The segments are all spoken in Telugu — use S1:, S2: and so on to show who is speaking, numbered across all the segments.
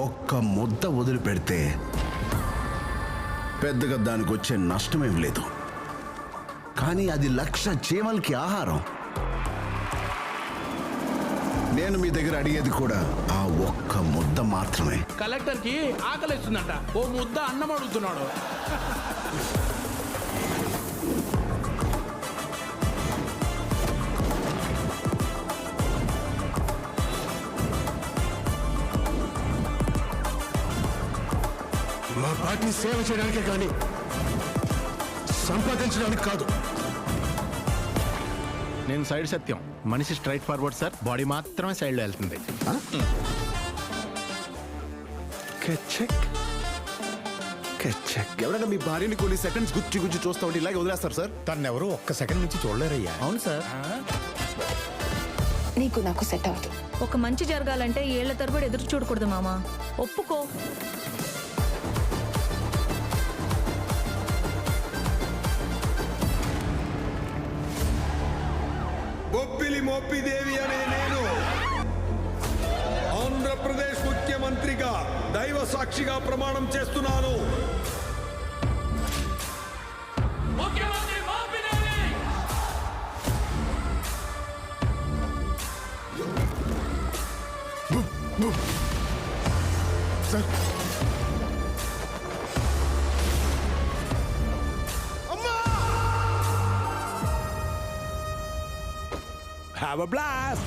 S1: ఒక్క ముద్ద వదిలిపెడితే పెద్దగా దానికి వచ్చే నష్టమేం లేదు. కానీ అది 1,00,000 చీమలకి ఆహారం. నేను మీ దగ్గర అడిగేది కూడా ఆ ఒక్క ముద్ద మాత్రమే.
S2: కలెక్టర్ కి ఆకలిస్తుందంట, ఓ ముద్ద అన్నం అడుగుతున్నాడు.
S3: మా పార్టీ సేవ చేయడానికే కానీ సంపాదించడానికి కాదు.
S4: నేను సైడ్ సత్యం, మనిషి స్ట్రైట్ ఫార్వర్డ్ సార్, బాడీ మాత్రమే సైడ్లో వెళ్తుంది.
S3: ఎవరైనా మీ భార్యని కొన్ని సెకండ్స్ గుచ్చి గుచ్చి చూస్తా ఉంటే ఇలాగే వదిలేస్తారు సార్?
S4: తనెవరు ఒక్క సెకండ్ నుంచి చూడలేరయ్యా.
S5: అవును సార్.
S6: నీకు నాకు సెట్ అవ్వదు.
S7: ఒక మంచి జరగాలంటే ఏళ్ల తరబడి ఎదురు చూడకూడదు మామా, ఒప్పుకో.
S8: బొబ్బిలి మోపిదేవి అనే నేను ఆంధ్రప్రదేశ్ ముఖ్యమంత్రిగా దైవ సాక్షిగా ప్రమాణం చేస్తున్నాను.
S3: Sir
S2: Have a blast!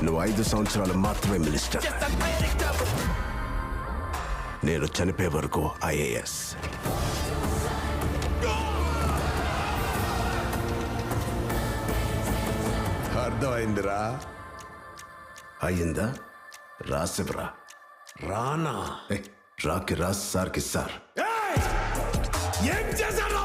S1: నువ్వు 5 సంవత్సరాలు మాత్రమే మినిస్టర్. నేను చనిపోయే వరకు IAS.
S8: అర్థమైందిరా?
S1: అయ్యిందా? రాసివరా.
S8: రానా
S1: రాకి రాస్ సార్కి సార్.
S8: ఏం చేశారు?